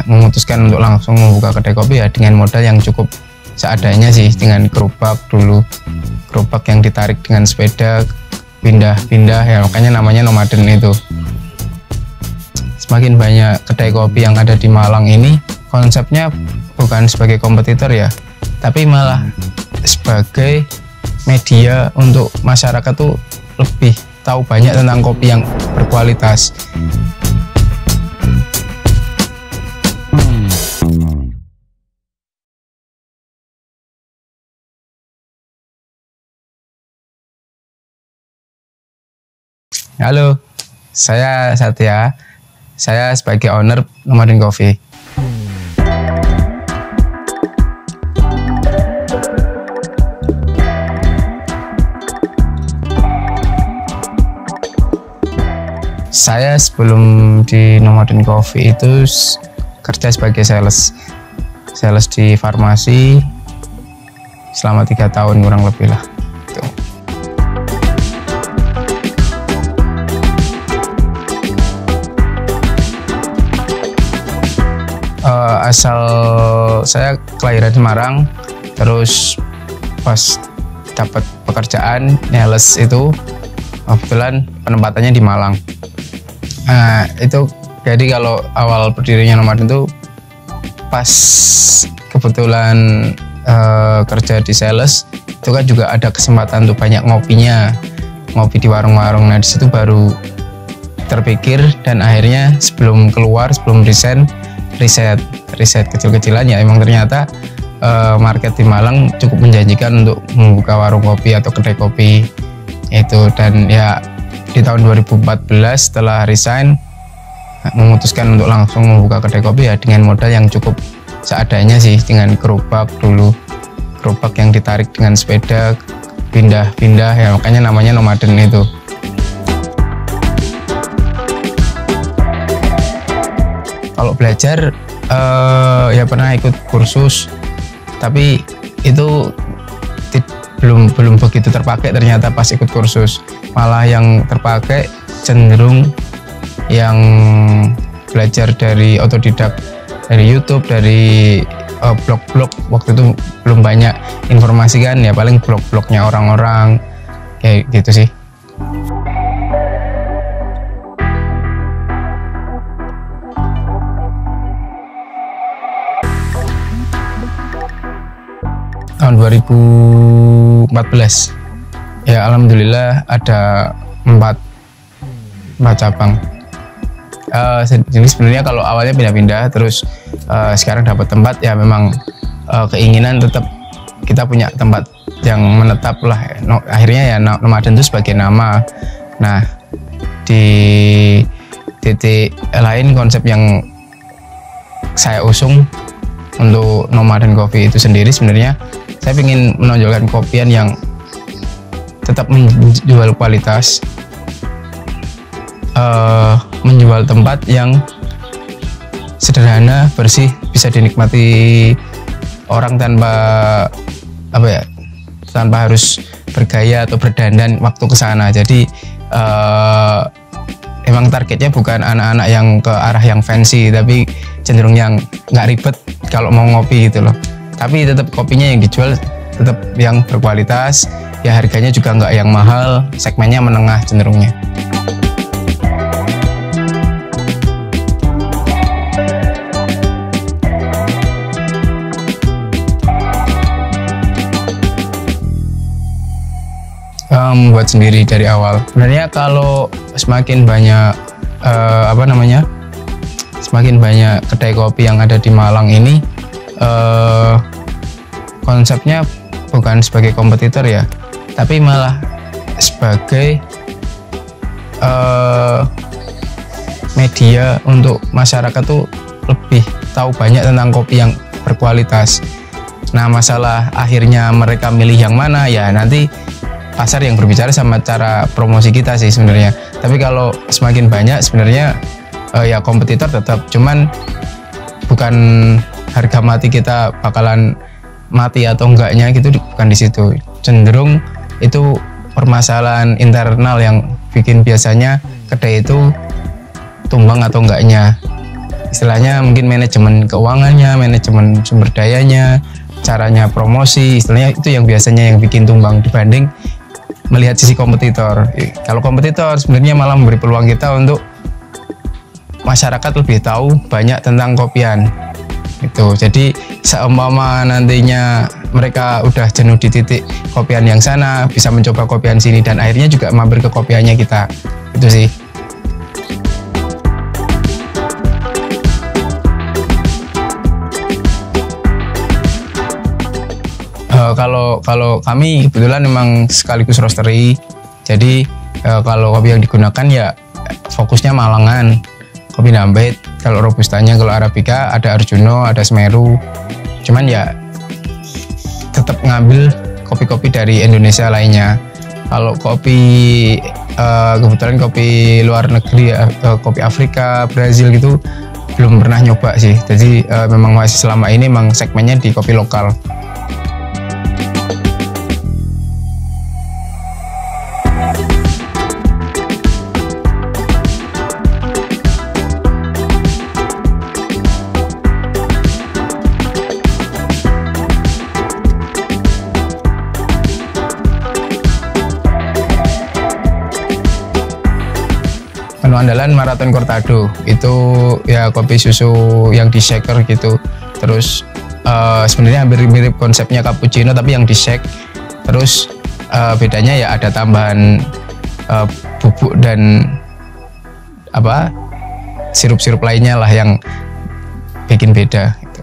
memutuskan untuk langsung membuka kedai kopi ya dengan modal yang cukup seadanya sih, dengan gerobak dulu, gerobak yang ditarik dengan sepeda pindah-pindah ya, makanya namanya nomaden itu. Semakin banyak kedai kopi yang ada di Malang ini, konsepnya bukan sebagai kompetitor ya, tapi malah sebagai media untuk masyarakat tuh lebih tahu banyak tentang kopi yang berkualitas. Halo, saya Satya. Saya sebagai owner Nomaden Coffee. Saya sebelum di Nomaden Coffee itu kerja sebagai sales di farmasi selama 3 tahun kurang lebih lah. Gitu. Asal saya kelahiran Semarang, terus pas dapat pekerjaan sales itu kebetulan penempatannya di Malang. Nah itu jadi kalau awal berdirinya Nomaden itu pas kebetulan kerja di sales itu kan juga ada kesempatan untuk banyak ngopi di warung-warung. Nah disitu baru terpikir, dan akhirnya sebelum riset kecil-kecilan ya, emang ternyata market di Malang cukup menjanjikan untuk membuka warung kopi atau kedai kopi itu. Dan ya di tahun 2014 setelah resign memutuskan untuk langsung membuka kedai kopi ya dengan modal yang cukup seadanya sih, dengan gerobak dulu, gerobak yang ditarik dengan sepeda pindah-pindah ya, makanya namanya nomaden itu. Kalau belajar ya pernah ikut kursus, tapi itu belum begitu terpakai ternyata pas ikut kursus. Malah yang terpakai cenderung yang belajar dari otodidak, dari YouTube, dari blog-blog. Waktu itu belum banyak informasi kan ya, paling blog-blognya orang-orang kayak gitu sih. Tahun 2014 ya, alhamdulillah ada 4 cabang. Jadi sebenarnya kalau awalnya pindah-pindah terus sekarang dapat tempat ya, memang keinginan tetap kita punya tempat yang menetap lah. Akhirnya ya Nomaden itu sebagai nama. Nah di titik lain, konsep yang saya usung untuk Nomaden Coffee itu sendiri, sebenarnya saya ingin menonjolkan kopian yang tetap menjual kualitas, menjual tempat yang sederhana, bersih, bisa dinikmati orang tanpa harus bergaya atau berdandan waktu ke sana. Jadi emang targetnya bukan anak-anak yang ke arah yang fancy, tapi cenderung yang nggak ribet kalau mau ngopi gitu loh. Tapi tetap kopinya yang dijual tetap yang berkualitas, ya harganya juga nggak yang mahal, segmennya menengah cenderungnya. Buat sendiri dari awal. Sebenarnya kalau semakin banyak semakin banyak kedai kopi yang ada di Malang ini, konsepnya bukan sebagai kompetitor ya, tapi malah sebagai media untuk masyarakat tuh lebih tahu banyak tentang kopi yang berkualitas. Nah masalah akhirnya mereka milih yang mana ya nanti pasar yang berbicara sama cara promosi kita sih sebenarnya. Tapi kalau semakin banyak sebenarnya ya kompetitor tetap, cuman bukan harga mati kita bakalan mati atau enggaknya gitu, bukan di situ. Cenderung itu permasalahan internal yang bikin biasanya kedai itu tumbang atau enggaknya. istilahnya mungkin manajemen keuangannya, manajemen sumber dayanya, caranya promosi, istilahnya itu yang biasanya yang bikin tumbang dibanding melihat sisi kompetitor. Kalau kompetitor sebenarnya malah memberi peluang kita untuk masyarakat lebih tahu banyak tentang kopian itu. Jadi seumpama nantinya mereka udah jenuh di titik kopian yang sana, bisa mencoba kopian sini dan akhirnya juga mampir ke kopiannya kita. Itu sih. Kalau kami kebetulan memang sekaligus roastery. Jadi kalau kopi yang digunakan ya fokusnya Malangan, kopi Ndambet. Kalau robustanya, kalau Arabica ada Arjuno, ada Semeru. Cuman ya tetap ngambil kopi-kopi dari Indonesia lainnya. Kalau kopi kebetulan kopi luar negeri, kopi Afrika, Brazil gitu belum pernah nyoba sih. Jadi memang masih selama ini memang segmennya di kopi lokal. Menu andalan Marathon Cortado itu ya kopi susu yang di shaker gitu. Terus sebenarnya hampir mirip konsepnya cappuccino tapi yang di shake. Terus bedanya ya ada tambahan bubuk dan sirup-sirup lainnya lah yang bikin beda gitu.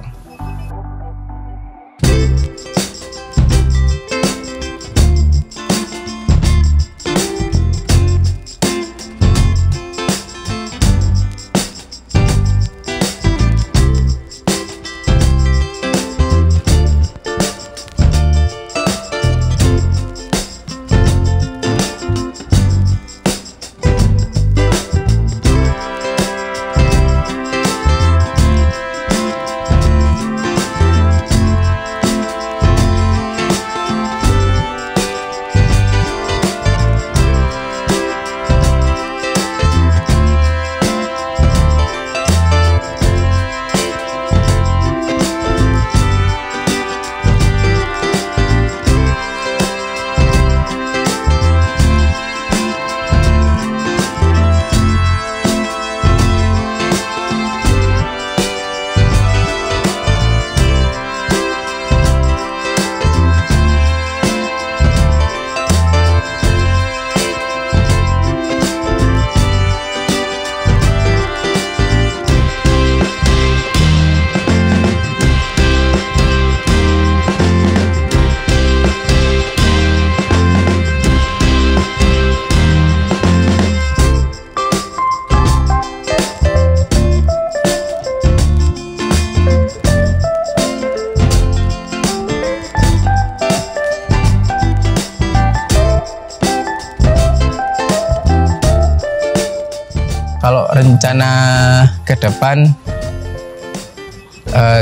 Kalau rencana ke depan,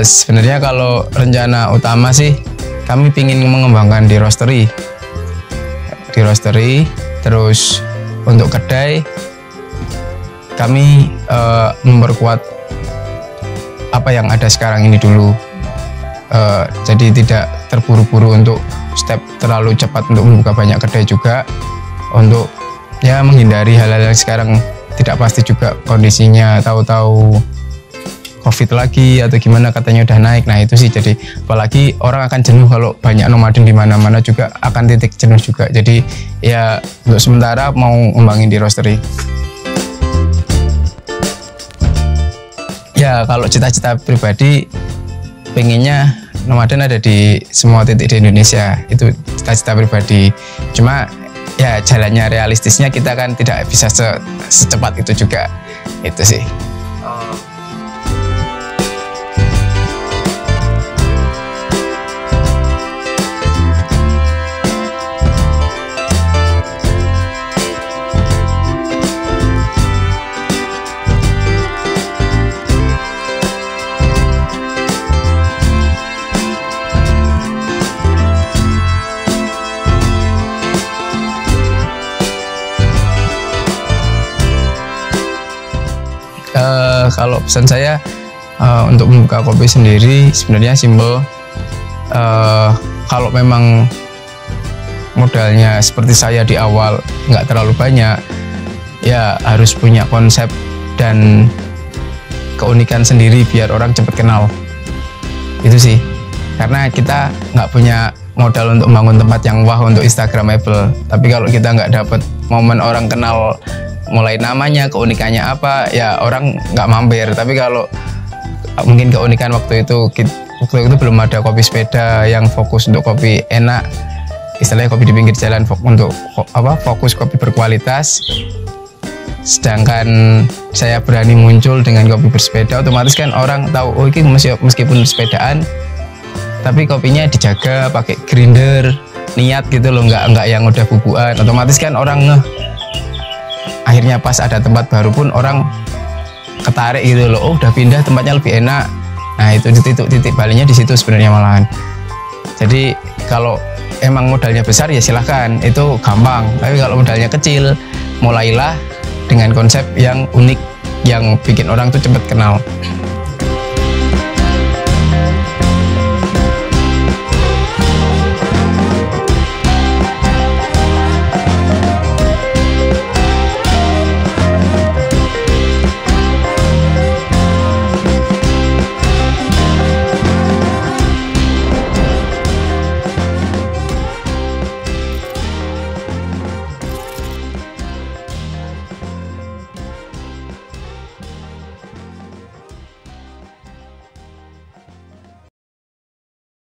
sebenarnya kalau rencana utama sih kami ingin mengembangkan di roastery. Terus untuk kedai kami memperkuat apa yang ada sekarang ini dulu. Jadi tidak terburu-buru untuk step terlalu cepat untuk membuka banyak kedai juga, untuk ya menghindari hal-hal yang sekarang tidak pasti juga kondisinya, tahu-tahu COVID lagi atau gimana katanya udah naik. Nah itu sih, jadi apalagi orang akan jenuh kalau banyak nomaden di mana-mana, juga akan titik jenuh juga. Jadi ya untuk sementara mau ngembangin di roastery. Ya kalau cita-cita pribadi pengennya nomaden ada di semua titik di Indonesia, itu cita-cita pribadi. Cuma ya jalannya realistisnya kita kan tidak bisa secepat itu juga, itu sih. Kalau pesan saya Untuk membuka kopi sendiri sebenarnya simple. Kalau memang modalnya seperti saya di awal nggak terlalu banyak, ya harus punya konsep dan keunikan sendiri biar orang cepat kenal. Itu sih, karena kita nggak punya modal untuk membangun tempat yang wah untuk Instagramable. Tapi kalau kita nggak dapat momen orang kenal mulai namanya, keunikannya apa, ya orang nggak mampir. Tapi kalau mungkin keunikan waktu itu belum ada kopi sepeda yang fokus untuk kopi enak, istilahnya kopi di pinggir jalan untuk fokus kopi berkualitas. Sedangkan saya berani muncul dengan kopi bersepeda, otomatis kan orang tahu, oh ini meskipun sepedaan tapi kopinya dijaga pakai grinder, niat gitu loh, nggak yang udah bubuan. Otomatis kan orang ngeh. Akhirnya pas ada tempat baru pun orang ketarik gitu loh, oh udah pindah tempatnya lebih enak. Nah itu titik baliknya di situ sebenarnya malahan. Jadi kalau emang modalnya besar ya silahkan, itu gampang. Tapi kalau modalnya kecil, mulailah dengan konsep yang unik yang bikin orang tuh cepet kenal.